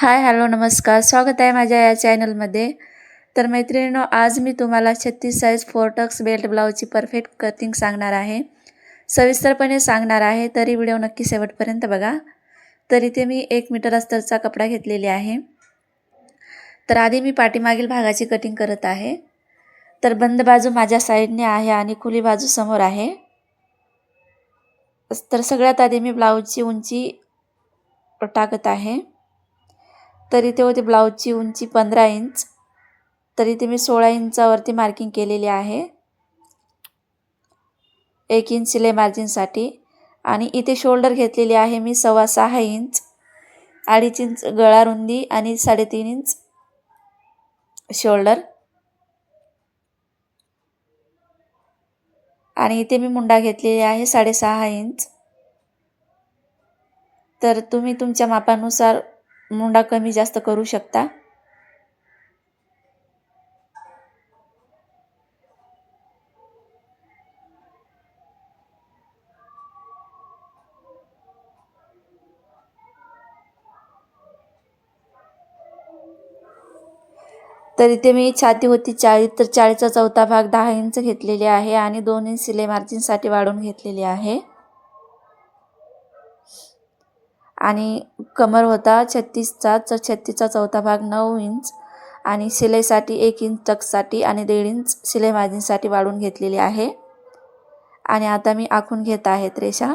Hi hello नमस्कार, स्वागत आहे माझ्या या चॅनलमध्ये. तर मैत्रिणींनो, आज मी तुम्हाला 36 साईज 4 टक्स बेल्ट ब्लाऊजची परफेक्ट कटिंग सांगणार आहे. सविस्तरपणे सांगणार आहे, तरी व्हिडिओ नक्की शेवटपर्यंत बघा. तर इथे मी 1 मीटर अस्तरचा कपडा घेतलेले आहे. तर आधी मी पाठीमागील भागाची कटिंग करत आहे. तर बंद बाजू माझ्या साईडने आहे आणि खुली बाजू समोर आहे. तर सगळ्यात आधी मी ब्लाऊजची उंची टाकत आहे. तर इथे होती ब्लाऊजची उंची 15 इंच. तर इथे मी 16 इंचावरती मार्किंग केलेली आहे 1 इंच शिलाई मार्जिनसाठी. आणि इथे शोल्डर घेतलेली आहे मी 6.25 इंच, 2.5 इंच गळा रुंदी आणि 3.5 इंच शोल्डर. आणि इथे मी मुंडा घेतलेली आहे 6.5 इंच. तर तुम्ही तुमच्या मापानुसार मुंडा कमी जास्त करू शकता. तर इथे मी छाती होती 40, तर 40चा चौथा भाग 10 इंच घेतलेले आहे आणि 2 इंच शिलाई मार्जिनसाठी वाढवून घेतलेले आहे. आणि कमर होता 36चा, तर 36चा चौथा भाग 9 इंच आणि शिलाईसाठी 1 इंच टक्ससाठी आणि 1.5 इंच शिलाई मार्जिनसाठी वाढवून घेतलेली आहे. आणि आता मी आखून घेत आहे रेषा.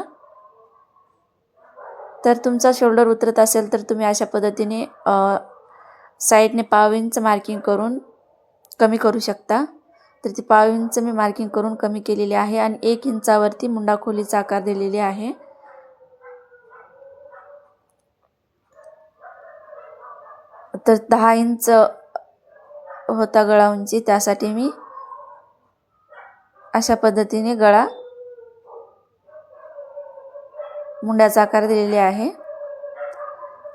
तर तुमचा शोल्डर उतरत असेल तर तुम्ही अशा पद्धतीने साईडने 1/2 इंच मार्किंग करून कमी करू शकता. तर ती 1/2 इंच मी मार्किंग करून कमी केलेली आहे आणि 1 इंचावरती मुंडा खोलीचा आकार दिलेली आहे. तर 10 इंच होता गळा उंची, त्यासाठी मी अशा पद्धतीने गळा मुंड्याचा आकार दिलेले आहे.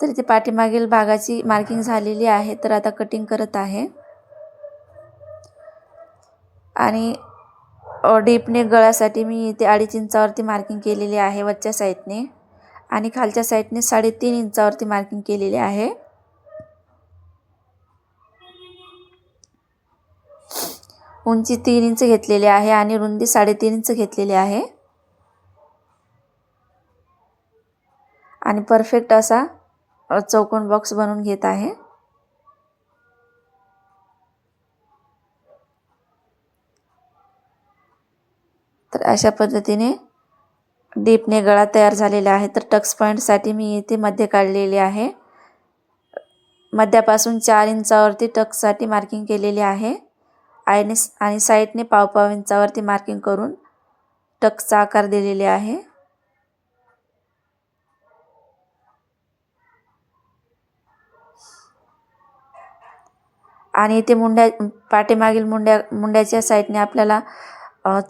तर इथे पाठीमागील भागाची मार्किंग झालेली आहे. तर आता कटिंग करत आहे. आणि डीपने गळ्यासाठी मी इथे 2.5 इंचावरती मार्किंग केलेली आहे वरच्या साईडने आणि खालच्या साईडने 3.5 इंचावरती मार्किंग केलेली आहे. उंची 3 इंच घेतलेली आहे आणि रुंदी 3.5 इंच घेतलेली आहे. आणि परफेक्ट असा चौकोन बॉक्स बनवून घेत आहे. तर अशा पद्धतीने डीपने गळा तयार झालेला आहे. तर टक्स पॉईंटसाठी मी इथे मध्य काढलेले आहे. मध्यापासून 4 इंचावरती टक्ससाठी मार्किंग केलेली आहे आणि साईडने 1.5 इंचावरती मार्किंग करून टक्सचा आकार दिलेले आहे. आणि इथे पाठीमागील मुंड्याच्या साईडने आपल्याला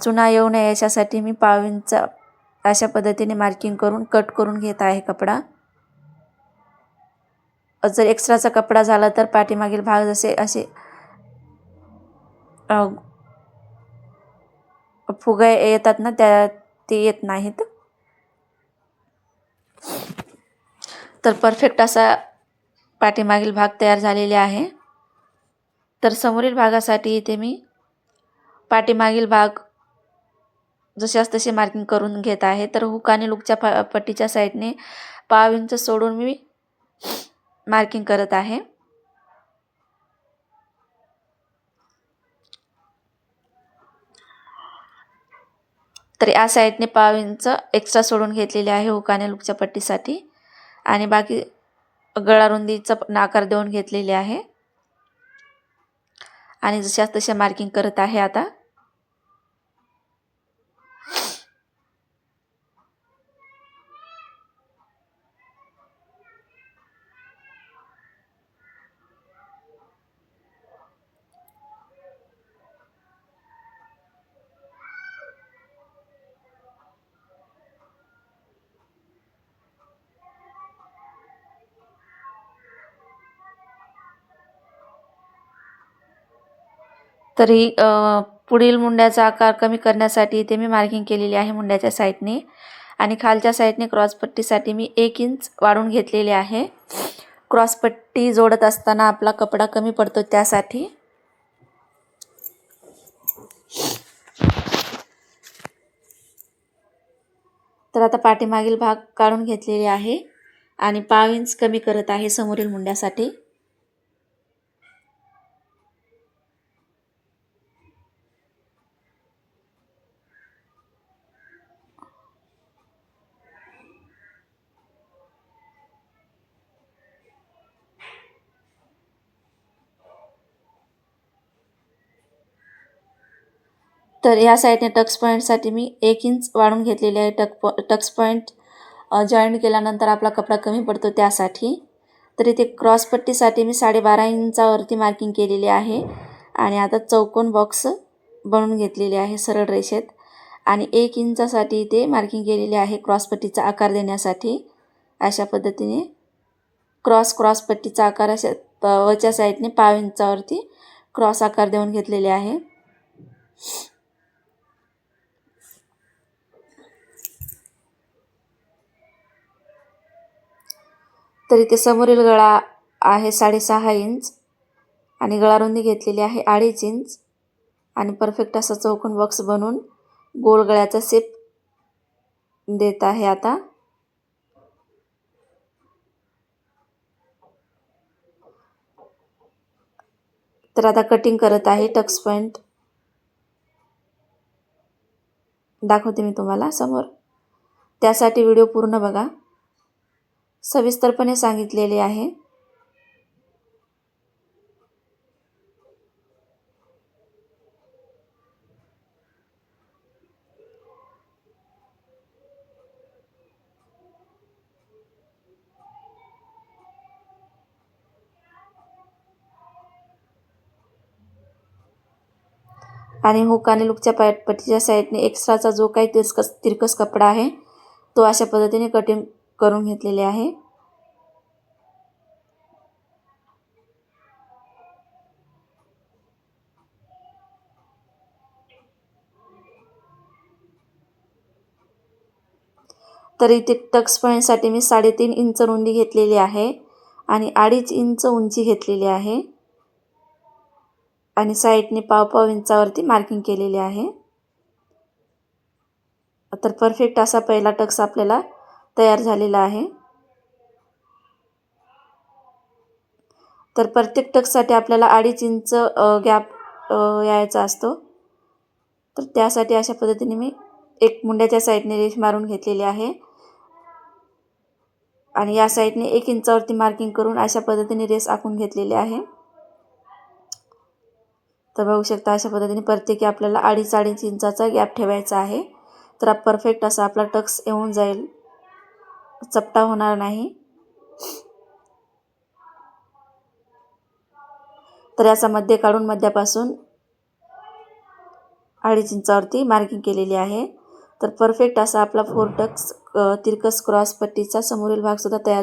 चुना येऊ नये याच्यासाठी मी 1/2 इंच अशा पद्धतीने मार्किंग करून कट करून घेत आहे कपडा. जर एक्स्ट्राचा कपडा झाला तर पाठीमागील भाग जसे असे फुगे येतात ना, ते येत नाहीत. तर परफेक्ट असा पाठीमागील भाग तयार झालेले आहे. तर समोरील भागासाठी इथे मी पाठीमागील भाग जशास तसे मार्किंग करून घेत आहे. तर हुक आणि लूकच्या पट्टीच्या साईडने 1/2 इंच सोडून मी मार्किंग करत आहे. तर या साईडने 1/2 इंच एक्स्ट्रा सोडून घेतलेले आहे हुक आणि लूकच्या पट्टीसाठी आणि बाकी गळा रुंदीचा आकार देऊन घेतलेले आहे. आणि जशास तसे मार्किंग करत आहे आता. तरी पुढील मुंड्याचा आकार कमी करण्यासाठी इथे मी मार्किंग केलेली आहे मुंड्याच्या साईडने आणि खालच्या साईडने क्रॉस पट्टीसाठी मी 1 इंच वाढवून घेतलेले आहे. क्रॉस पट्टी जोडत असताना आपला कपडा कमी पडतो त्यासाठी. तर आता पाठीमागील भाग काढून घेतलेले आहे आणि 5 इंच कमी करत आहे समोरील मुंड्यासाठी. तर या साईडने टक्स पॉईंटसाठी मी 1 इंच वाढवून घेतलेले आहे. टक्स पॉईंट जॉईंट केल्यानंतर आपला कपडा कमी पडतो त्यासाठी. तर इथे क्रॉस पट्टीसाठी मी 12.5 इंचावरती मार्किंग केलेली आहे आणि आता चौकोन बॉक्स बनवून घेतलेले आहे सरळ रेषेत आणि 1 इंचासाठी इथे मार्किंग केलेली आहे क्रॉस पट्टीचा आकार देण्यासाठी. अशा पद्धतीने क्रॉस पट्टीचा आकार अशा वरच्या साईडने 5 इंचावरती क्रॉस आकार देऊन घेतलेले आहे. तर इथे समोरील गळा आहे 6.5 इंच आणि गळारुंदी घेतलेली आहे 2.5 इंच आणि परफेक्ट असा चौकोन बॉक्स बनवून गोल गळ्याचा शेप देत आहे आता. तर आता कटिंग करत आहे. टक्स पॉईंट दाखवते मी तुम्हाला समोर, त्यासाठी व्हिडिओ पूर्ण बघा, सविस्तरपणे सांगितलेले आहे. आणि हुक आणि लूकच्या पट्टीच्या साईडने एक्स्ट्राचा जो काही तिरकस कपडा आहे तो अशा पद्धतीने कटिंग करून घेतलेले आहे. तर इथे टक्स पॉईंटसाठी मी 3.5 इंच रुंदी घेतलेली आहे आणि 2.5 इंच उंची घेतलेली आहे आणि साईडने 1.5 इंचावरती मार्किंग केलेले आहे. तर परफेक्ट असा पहिला टक्स आपल्याला तयार झालेला आहे. तर प्रत्येक टक्ससाठी आपल्याला 2.5 इंच गॅप यायचा असतो. तर त्यासाठी अशा पद्धतीने मी एक मुंड्याच्या साईडने रेष मारून घेतलेली आहे आणि या साईडने 1 इंचावरती मार्किंग करून अशा पद्धतीने रेष आखून घेतलेली आहे. तर बघू शकता अशा पद्धतीने प्रत्येकी आपल्याला 2.5 इंचाचा गॅप ठेवायचा आहे. तर परफेक्ट असा आपला टक्स येऊन जाईल, चपटा होणार नाही. तर याचा मध्य काढून मध्यापासून 2.5 इंचावरती मार्किंग केलेली आहे. तर परफेक्ट असा आपला 4 टक्स तिरकस क्रॉस पट्टीचा समोरील भाग सुद्धा तयार